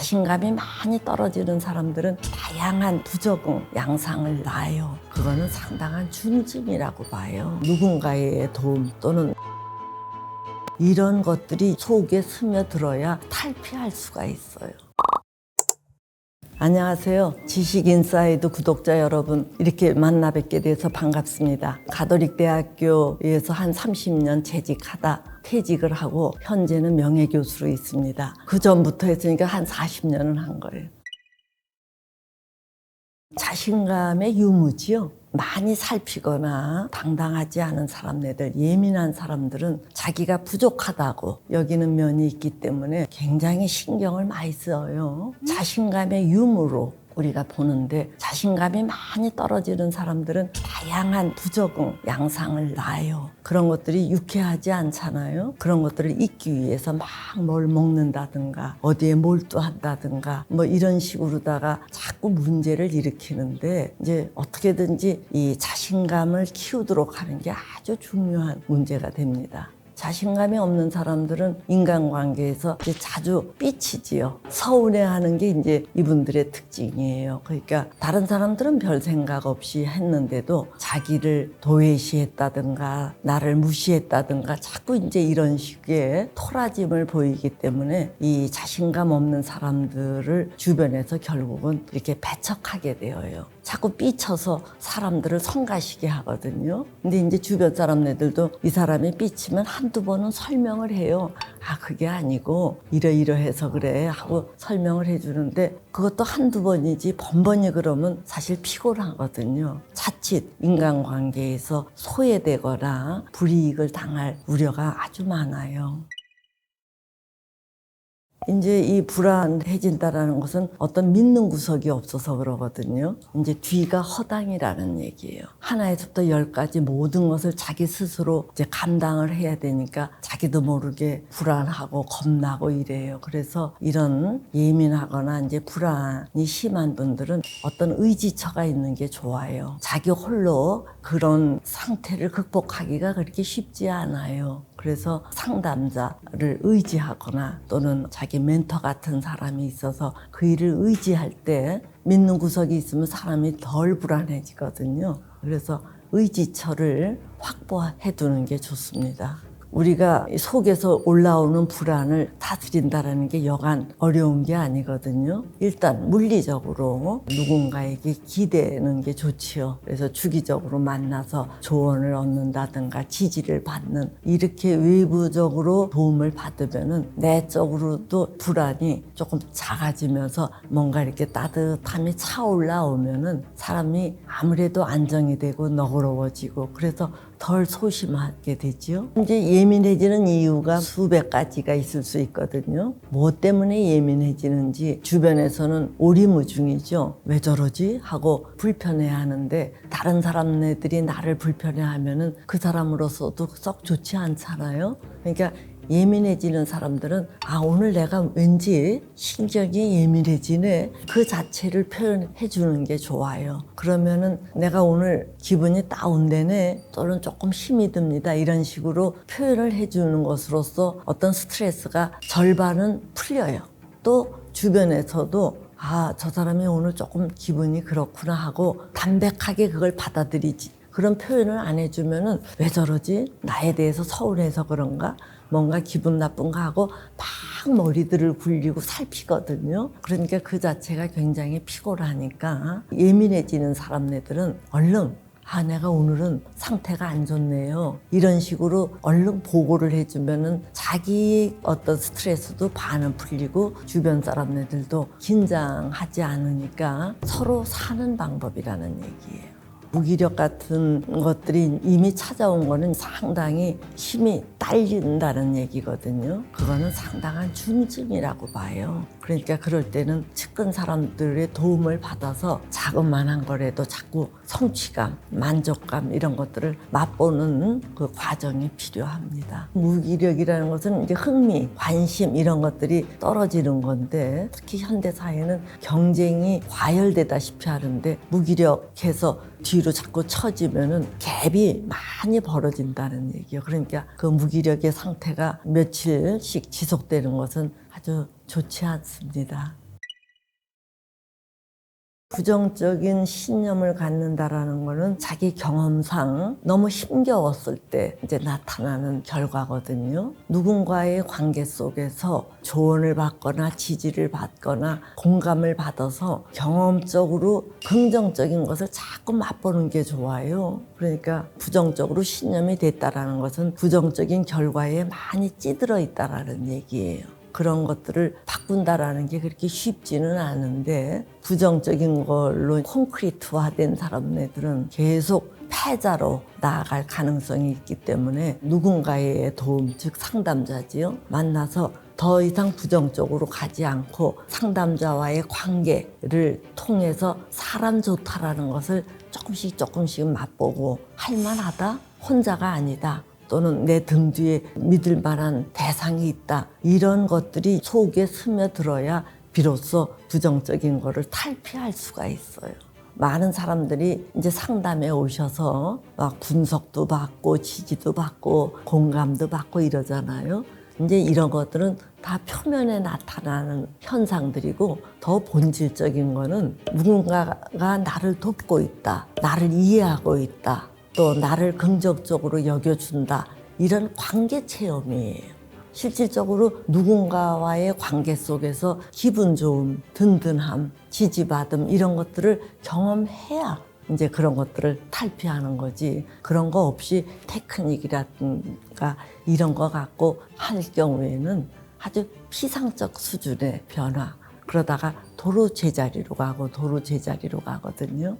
자신감이 많이 떨어지는 사람들은 다양한 부적응 양상을 낳아요. 그거는 상당한 준증이라고 봐요. 누군가의 도움 또는 이런 것들이 속에 스며들어야 탈피할 수가 있어요. 안녕하세요. 지식인사이드 구독자 여러분, 이렇게 만나 뵙게 돼서 반갑습니다. 가톨릭대학교에서 한 30년 재직하다 퇴직을 하고 현재는 명예교수로 있습니다. 그 전부터 했으니까 한 40년은 한 거예요. 자신감의 유무지요. 많이 살피거나 당당하지 않은 사람들, 예민한 사람들은 자기가 부족하다고 여기는 면이 있기 때문에 굉장히 신경을 많이 써요. 자신감의 유무로 우리가 보는데, 자신감이 많이 떨어지는 사람들은 다양한 부적응 양상을 낳아요. 그런 것들이 유쾌하지 않잖아요. 그런 것들을 잊기 위해서 막 뭘 먹는다든가 어디에 몰두한다든가 뭐 이런 식으로다가 자꾸 문제를 일으키는데, 이제 어떻게든지 이 자신감을 키우도록 하는 게 아주 중요한 문제가 됩니다. 자신감이 없는 사람들은 인간관계에서 이제 자주 삐치지요. 서운해하는 게 이제 이분들의 특징이에요. 그러니까 다른 사람들은 별 생각 없이 했는데도 자기를 도외시했다든가 나를 무시했다든가 자꾸 이제 이런 식의 토라짐을 보이기 때문에 이 자신감 없는 사람들을 주변에서 결국은 이렇게 배척하게 되어요. 자꾸 삐쳐서 사람들을 성가시게 하거든요. 근데 이제 주변 사람들도 이 사람이 삐치면 한두 번은 설명을 해요. 아, 그게 아니고 이러이러해서 그래 하고 설명을 해주는데, 그것도 한두 번이지 번번이 그러면 사실 피곤하거든요. 자칫 인간관계에서 소외되거나 불이익을 당할 우려가 아주 많아요. 이제 이 불안해진다라는 것은 어떤 믿는 구석이 없어서 그러거든요. 이제 뒤가 허당이라는 얘기예요. 하나에서부터 10까지 모든 것을 자기 스스로 이제 감당을 해야 되니까 자기도 모르게 불안하고 겁나고 이래요. 그래서 이런 예민하거나 이제 불안이 심한 분들은 어떤 의지처가 있는 게 좋아요. 자기 홀로 그런 상태를 극복하기가 그렇게 쉽지 않아요. 그래서 상담자를 의지하거나 또는 자기 멘토 같은 사람이 있어서 그 일을 의지할 때 믿는 구석이 있으면 사람이 덜 불안해지거든요. 그래서 의지처를 확보해 두는 게 좋습니다. 우리가 속에서 올라오는 불안을 다스린다는 게 여간 어려운 게 아니거든요. 일단 물리적으로 누군가에게 기대는 게 좋지요. 그래서 주기적으로 만나서 조언을 얻는다든가 지지를 받는, 이렇게 외부적으로 도움을 받으면은 내적으로도 불안이 조금 작아지면서 뭔가 이렇게 따뜻함이 차올라오면은 사람이 아무래도 안정이 되고 너그러워지고, 그래서 덜 소심하게 되죠. 이제 예민해지는 이유가 수백 가지가 있을 수 있거든요. 뭐 때문에 예민해지는지 주변에서는 오리무중이죠. 왜 저러지? 하고 불편해하는데, 다른 사람들이 나를 불편해하면은 그 사람으로서도 썩 좋지 않잖아요. 그러니까 예민해지는 사람들은 아, 오늘 내가 왠지 신경이 예민해지네, 그 자체를 표현해 주는 게 좋아요. 그러면은 내가 오늘 기분이 다운되네 또는 조금 힘이 듭니다, 이런 식으로 표현을 해 주는 것으로서 어떤 스트레스가 절반은 풀려요. 또 주변에서도 아, 저 사람이 오늘 조금 기분이 그렇구나 하고 담백하게 그걸 받아들이지, 그런 표현을 안 해주면은 왜 저러지? 나에 대해서 서운해서 그런가? 뭔가 기분 나쁜가 하고 막 머리들을 굴리고 살피거든요. 그러니까 그 자체가 굉장히 피곤하니까 예민해지는 사람들은 얼른 아, 내가 오늘은 상태가 안 좋네요, 이런 식으로 얼른 보고를 해주면은 자기 어떤 스트레스도 반은 풀리고 주변 사람들도 긴장하지 않으니까 서로 사는 방법이라는 얘기예요. 무기력 같은 것들이 이미 찾아온 거는 상당히 힘이 딸린다는 얘기거든요. 그거는 상당한 준증이라고 봐요. 그러니까 그럴 때는 측근 사람들의 도움을 받아서 자그만한 거라도 자꾸 성취감, 만족감 이런 것들을 맛보는 그 과정이 필요합니다. 무기력이라는 것은 이제 흥미, 관심 이런 것들이 떨어지는 건데, 특히 현대 사회는 경쟁이 과열되다시피 하는데 무기력해서 뒤로 자꾸 처지면은 갭이 많이 벌어진다는 얘기예요. 그러니까 그 무기력의 상태가 며칠씩 지속되는 것은 아주 좋지 않습니다. 부정적인 신념을 갖는다라는 거는 자기 경험상 너무 힘겨웠을 때 이제 나타나는 결과거든요. 누군가의 관계 속에서 조언을 받거나 지지를 받거나 공감을 받아서 경험적으로 긍정적인 것을 자꾸 맛보는 게 좋아요. 그러니까 부정적으로 신념이 됐다라는 것은 부정적인 결과에 많이 찌들어 있다라는 얘기예요. 그런 것들을 바꾼다라는 게 그렇게 쉽지는 않은데 부정적인 걸로 콘크리트화된 사람들은 계속 패자로 나아갈 가능성이 있기 때문에 누군가의 도움, 즉 상담자지요. 만나서 더 이상 부정적으로 가지 않고 상담자와의 관계를 통해서 사람 좋다라는 것을 조금씩 맛보고 할만하다, 혼자가 아니다. 또는 내 등 뒤에 믿을 만한 대상이 있다. 이런 것들이 속에 스며들어야 비로소 부정적인 거를 탈피할 수가 있어요. 많은 사람들이 이제 상담에 오셔서 막 분석도 받고 지지도 받고 공감도 받고 이러잖아요. 이제 이런 것들은 다 표면에 나타나는 현상들이고 더 본질적인 거는 누군가가 나를 돕고 있다. 나를 이해하고 있다. 또 나를 긍정적으로 여겨준다. 이런 관계 체험이에요. 실질적으로 누군가와의 관계 속에서 기분 좋음, 든든함, 지지받음 이런 것들을 경험해야 이제 그런 것들을 탈피하는 거지. 그런 거 없이 테크닉이라든가 이런 거 갖고 할 경우에는 아주 피상적 수준의 변화. 그러다가 도로 제자리로 가거든요.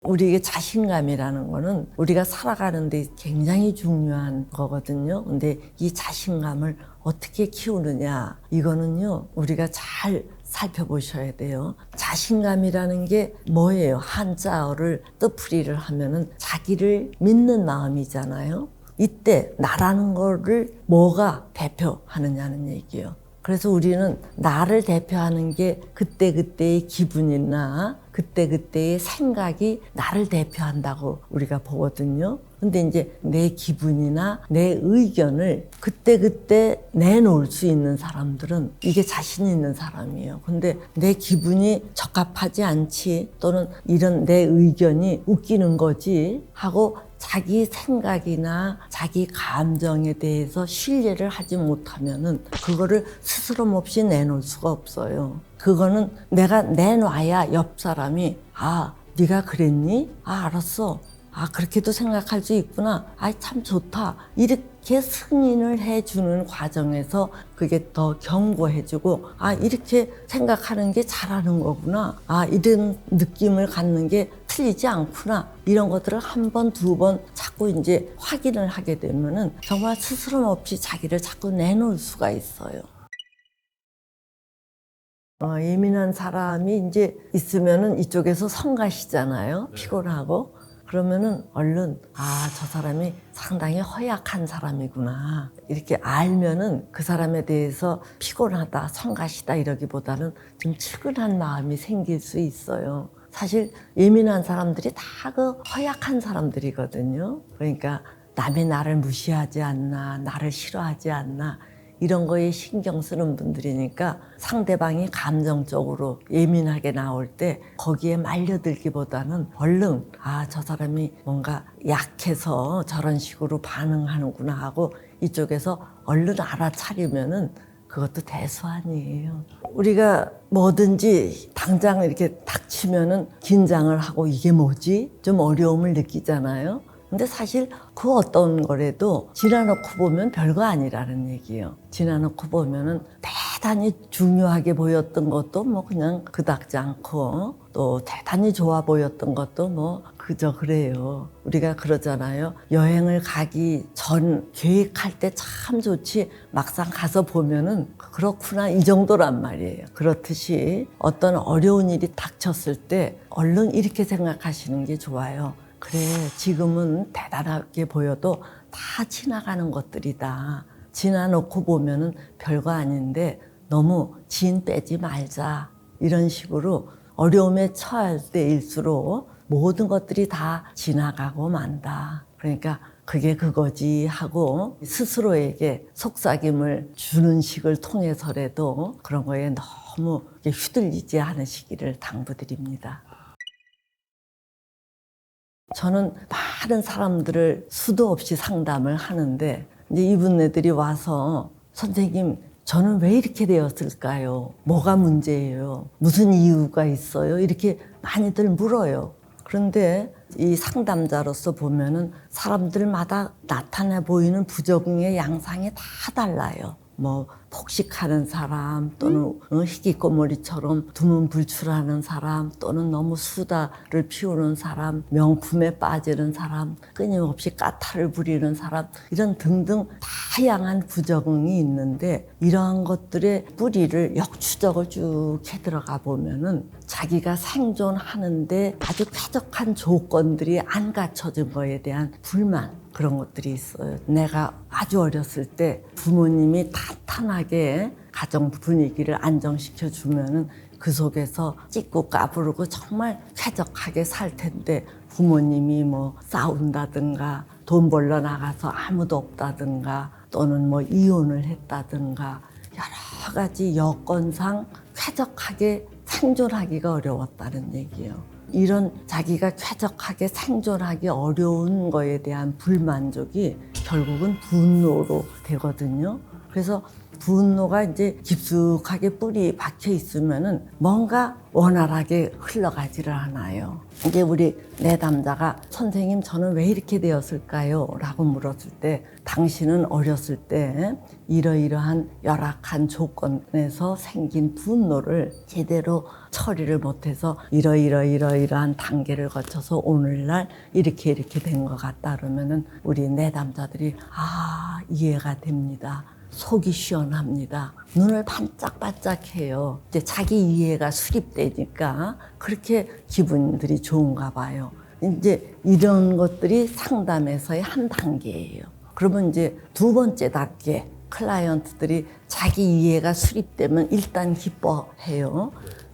우리에게 자신감이라는 거는 우리가 살아가는 데 굉장히 중요한 거거든요. 근데 이 자신감을 어떻게 키우느냐, 이거는요, 우리가 잘 살펴보셔야 돼요. 자신감이라는 게 뭐예요? 한자어를 뜻풀이를 하면은 자기를 믿는 마음이잖아요. 이때 나라는 거를 뭐가 대표하느냐는 얘기예요. 그래서 우리는 나를 대표하는 게 그때그때의 기분이나 그때그때의 생각이 나를 대표한다고 우리가 보거든요. 근데 이제 내 기분이나 내 의견을 그때그때 내놓을 수 있는 사람들은 이게 자신 있는 사람이에요. 근데 내 기분이 적합하지 않지, 또는 이런 내 의견이 웃기는 거지 하고 자기 생각이나 자기 감정에 대해서 신뢰를 하지 못하면은 그거를 스스럼 없이 내놓을 수가 없어요. 그거는 내가 내놔야 옆 사람이 아, 네가 그랬니? 아, 알았어. 아, 그렇게도 생각할 수 있구나. 아, 참 좋다. 이렇게 승인을 해주는 과정에서 그게 더 견고해지고, 아, 이렇게 생각하는 게 잘하는 거구나. 아, 이런 느낌을 갖는 게 틀리지 않구나. 이런 것들을 한 번, 두 번 자꾸 이제 확인을 하게 되면은 정말 스스럼 없이 자기를 자꾸 내놓을 수가 있어요. 예민한 사람이 이제 있으면은 이쪽에서 성가시잖아요. 피곤하고. 그러면은 얼른 저 사람이 상당히 허약한 사람이구나. 이렇게 알면은 그 사람에 대해서 피곤하다, 성가시다 이러기보다는 좀 측은한 마음이 생길 수 있어요. 사실 예민한 사람들이 다 그 허약한 사람들이거든요. 그러니까 남이 나를 무시하지 않나, 나를 싫어하지 않나 이런 거에 신경 쓰는 분들이니까 상대방이 감정적으로 예민하게 나올 때 거기에 말려들기보다는 얼른 저 사람이 뭔가 약해서 저런 식으로 반응하는구나 하고 이쪽에서 얼른 알아차리면은 그것도 대수환이에요. 우리가 뭐든지 당장 이렇게 닥치면은 긴장을 하고 이게 뭐지? 좀 어려움을 느끼잖아요. 근데 사실 그 어떤 거라도 지나놓고 보면 별거 아니라는 얘기예요. 지나놓고 보면은 대단히 중요하게 보였던 것도 뭐 그냥 그닥지 않고 또 대단히 좋아 보였던 것도 뭐 그저 그래요. 우리가 그러잖아요. 여행을 가기 전 계획할 때 참 좋지 막상 가서 보면은 그렇구나 이 정도란 말이에요. 그렇듯이 어떤 어려운 일이 닥쳤을 때 얼른 이렇게 생각하시는 게 좋아요. 그래, 지금은 대단하게 보여도 다 지나가는 것들이다. 지나놓고 보면은 별거 아닌데 너무 진 빼지 말자. 이런 식으로 어려움에 처할 때일수록 모든 것들이 다 지나가고 만다. 그러니까 그게 그거지 하고 스스로에게 속삭임을 주는 식을 통해서라도 그런 거에 너무 휘둘리지 않으시기를 당부드립니다. 저는 많은 사람들을 수도 없이 상담을 하는데 이제 이분네들이 와서 선생님 저는 왜 이렇게 되었을까요? 뭐가 문제예요? 무슨 이유가 있어요? 이렇게 많이들 물어요. 그런데 이 상담자로서 보면은 사람들마다 나타나 보이는 부적응의 양상이 다 달라요. 뭐 폭식하는 사람 또는 희귀꼬머리처럼 두문불출하는 사람 또는 너무 수다를 피우는 사람, 명품에 빠지는 사람, 끊임없이 까탈을 부리는 사람 이런 등등 다양한 부적응이 있는데 이러한 것들의 뿌리를 역추적을 쭉 해들어가 보면은 자기가 생존하는데 아주 쾌적한 조건들이 안 갖춰진 거에 대한 불만 그런 것들이 있어요. 내가 아주 어렸을 때 부모님이 탄탄하게 가정 분위기를 안정시켜 주면은 그 속에서 찢고 까부르고 정말 쾌적하게 살 텐데 부모님이 뭐 싸운다든가 돈 벌러 나가서 아무도 없다든가 또는 뭐 이혼을 했다든가 여러 가지 여건상 쾌적하게 생존하기가 어려웠다는 얘기예요. 이런 자기가 쾌적하게 생존하기 어려운 거에 대한 불만족이 결국은 분노로 되거든요. 그래서 분노가 이제 깊숙하게 뿌리 박혀 있으면은 뭔가 원활하게 흘러가지를 않아요. 이제 우리 내담자가 선생님 저는 왜 이렇게 되었을까요? 라고 물었을 때 당신은 어렸을 때 이러이러한 열악한 조건에서 생긴 분노를 제대로 처리를 못해서 이러이러한 단계를 거쳐서 오늘날 이렇게 된 것 같다 그러면은 우리 내담자들이 이해가 됩니다. 속이 시원합니다. 눈을 반짝반짝해요. 이제 자기 이해가 수립되니까 그렇게 기분들이 좋은가 봐요. 이제 이런 것들이 상담에서의 한 단계예요. 그러면 이제 두 번째 단계 클라이언트들이 자기 이해가 수립되면 일단 기뻐해요.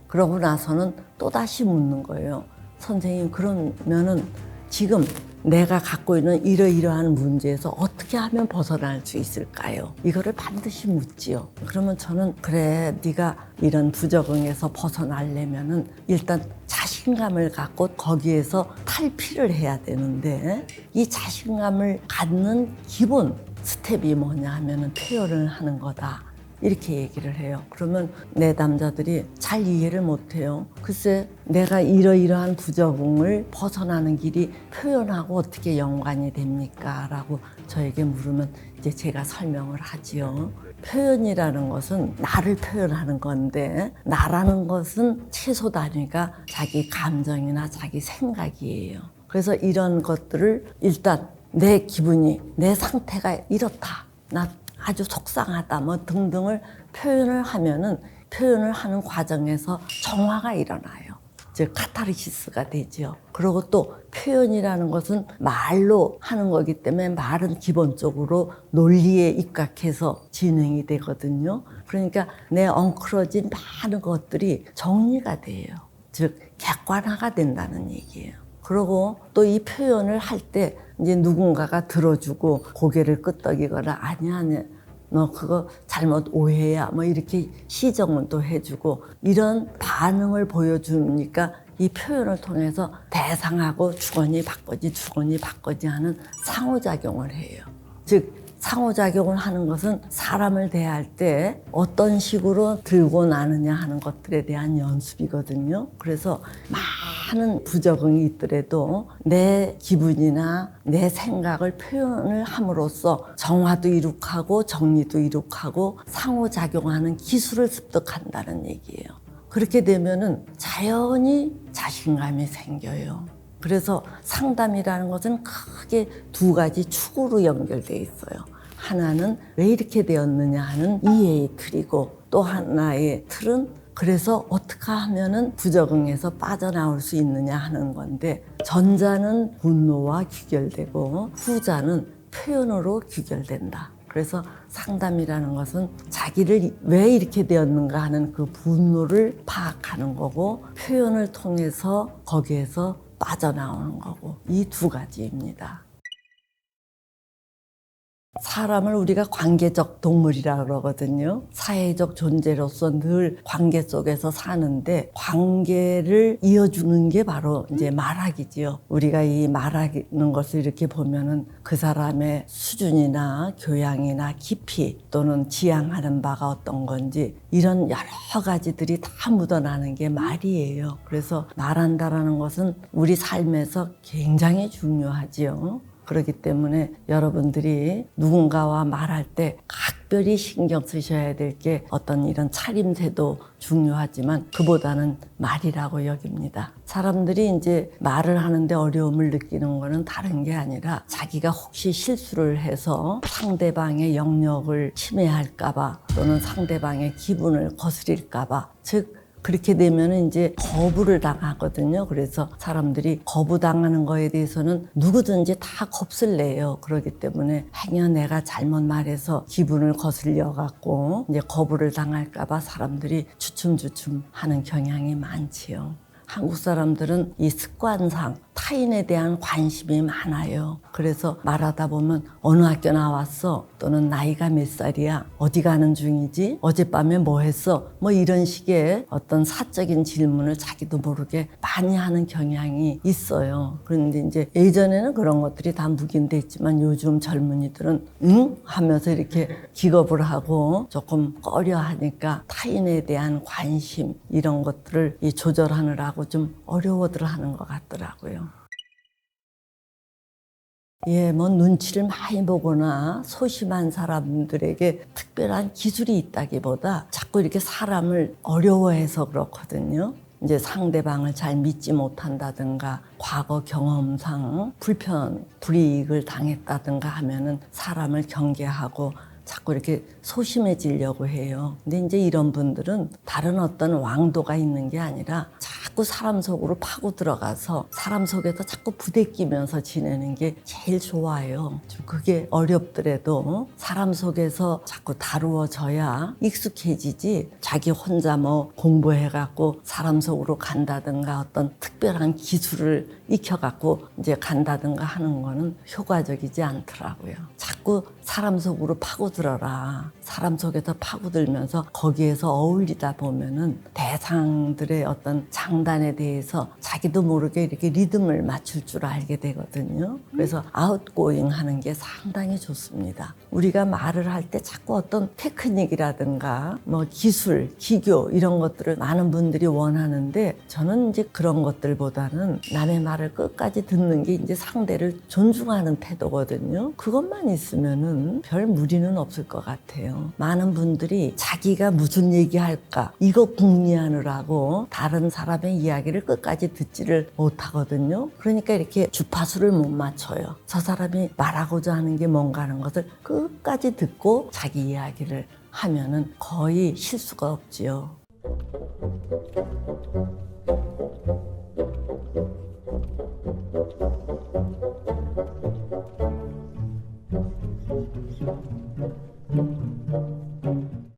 그러고 나서는 또다시 묻는 거예요. 선생님 그러면은 지금 내가 갖고 있는 이러이러한 문제에서 어떻게 하면 벗어날 수 있을까요? 이거를 반드시 묻지요. 그러면 저는 그래 네가 이런 부적응에서 벗어나려면은 일단 자신감을 갖고 거기에서 탈피를 해야 되는데 이 자신감을 갖는 기본 스텝이 뭐냐 하면은 표현을 하는 거다. 이렇게 얘기를 해요. 그러면 내담자들이 잘 이해를 못해요. 글쎄 내가 이러이러한 부적응을 벗어나는 길이 표현하고 어떻게 연관이 됩니까? 라고 저에게 물으면 이제 제가 설명을 하지요. 표현이라는 것은 나를 표현하는 건데 나라는 것은 최소 단위가 자기 감정이나 자기 생각이에요. 그래서 이런 것들을 일단 내 기분이 내 상태가 이렇다. 나 아주 속상하다 뭐 등등을 표현을 하면은 표현을 하는 과정에서 정화가 일어나요. 즉 카타르시스가 되죠. 그리고 또 표현이라는 것은 말로 하는 거기 때문에 말은 기본적으로 논리에 입각해서 진행이 되거든요. 그러니까 내 엉클어진 많은 것들이 정리가 돼요. 즉 객관화가 된다는 얘기예요. 그리고 또 이 표현을 할 때 이제 누군가가 들어주고 고개를 끄덕이거나 아니야 너 그거 잘못 오해야 뭐 이렇게 시정을 또 해주고 이런 반응을 보여주니까 이 표현을 통해서 대상하고 주거니 받거니 하는 상호작용을 해요. 즉 상호작용을 하는 것은 사람을 대할 때 어떤 식으로 들고 나느냐 하는 것들에 대한 연습이거든요. 그래서 많은 부적응이 있더라도 내 기분이나 내 생각을 표현을 함으로써 정화도 이룩하고 정리도 이룩하고 상호작용하는 기술을 습득한다는 얘기예요. 그렇게 되면은 자연히 자신감이 생겨요. 그래서 상담이라는 것은 크게 두 가지 축으로 연결되어 있어요. 하나는 왜 이렇게 되었느냐 하는 이해의 틀이고 또 하나의 틀은 그래서 어떻게 하면은 부적응에서 빠져나올 수 있느냐 하는 건데 전자는 분노와 귀결되고 후자는 표현으로 귀결된다. 그래서 상담이라는 것은 자기를 왜 이렇게 되었는가 하는 그 분노를 파악하는 거고 표현을 통해서 거기에서 빠져나오는 거고 이 두 가지입니다. 사람을 우리가 관계적 동물이라 그러거든요. 사회적 존재로서 늘 관계 속에서 사는데 관계를 이어주는 게 바로 이제 말하기지요. 우리가 이 말하는 것을 이렇게 보면은 그 사람의 수준이나 교양이나 깊이 또는 지향하는 바가 어떤 건지 이런 여러 가지들이 다 묻어나는 게 말이에요. 그래서 말한다라는 것은 우리 삶에서 굉장히 중요하지요. 그렇기 때문에 여러분들이 누군가와 말할 때 각별히 신경 쓰셔야 될 게 어떤 이런 차림새도 중요하지만 그보다는 말이라고 여깁니다. 사람들이 이제 말을 하는데 어려움을 느끼는 거는 다른 게 아니라 자기가 혹시 실수를 해서 상대방의 영역을 침해할까봐 또는 상대방의 기분을 거스릴까봐 즉 그렇게 되면 이제 거부를 당하거든요. 그래서 사람들이 거부당하는 거에 대해서는 누구든지 다 겁을 내요. 그렇기 때문에 행여 내가 잘못 말해서 기분을 거슬려 갖고 이제 거부를 당할까 봐 사람들이 주춤주춤 하는 경향이 많지요. 한국 사람들은 이 습관상 타인에 대한 관심이 많아요. 그래서 말하다 보면 어느 학교 나왔어? 또는 나이가 몇 살이야? 어디 가는 중이지? 어젯밤에 뭐 했어? 뭐 이런 식의 어떤 사적인 질문을 자기도 모르게 많이 하는 경향이 있어요. 그런데 이제 예전에는 그런 것들이 다 묵인돼 있지만 요즘 젊은이들은 응? 하면서 이렇게 기겁을 하고 조금 꺼려 하니까 타인에 대한 관심 이런 것들을 조절하느라고 좀 어려워들 하는 것 같더라고요. 뭐 눈치를 많이 보거나 소심한 사람들에게 특별한 기술이 있다기보다 자꾸 이렇게 사람을 어려워해서 그렇거든요. 이제 상대방을 잘 믿지 못한다든가 과거 경험상 불이익을 당했다든가 하면은 사람을 경계하고 자꾸 이렇게 소심해지려고 해요. 근데 이제 이런 분들은 다른 어떤 왕도가 있는 게 아니라 자꾸 사람 속으로 파고 들어가서 사람 속에서 자꾸 부대끼면서 지내는 게 제일 좋아요. 좀 그게 어렵더라도 사람 속에서 자꾸 다루어져야 익숙해지지 자기 혼자 뭐 공부해갖고 사람 속으로 간다든가 어떤 특별한 기술을 익혀갖고 이제 간다든가 하는 거는 효과적이지 않더라고요. 자꾸 사람 속으로 파고들어라. 사람 속에서 파고들면서 거기에서 어울리다 보면은 대상들의 어떤 장단에 대해서 자기도 모르게 이렇게 리듬을 맞출 줄 알게 되거든요. 그래서 아웃고잉 하는 게 상당히 좋습니다. 우리가 말을 할 때 자꾸 어떤 테크닉이라든가 뭐 기술, 기교 이런 것들을 많은 분들이 원하는데 저는 이제 그런 것들보다는 남의 말을 끝까지 듣는 게 이제 상대를 존중하는 태도거든요. 그것만 있으면은 별 무리는 없을 것 같아요. 많은 분들이 자기가 무슨 얘기할까 이거 궁리하느라고 다른 사람의 이야기를 끝까지 듣지를 못하거든요. 그러니까 이렇게 주파수를 못 맞춰요. 저 사람이 말하고자 하는 게 뭔가 하는 것을 끝까지 듣고 자기 이야기를 하면은 거의 실수가 없지요.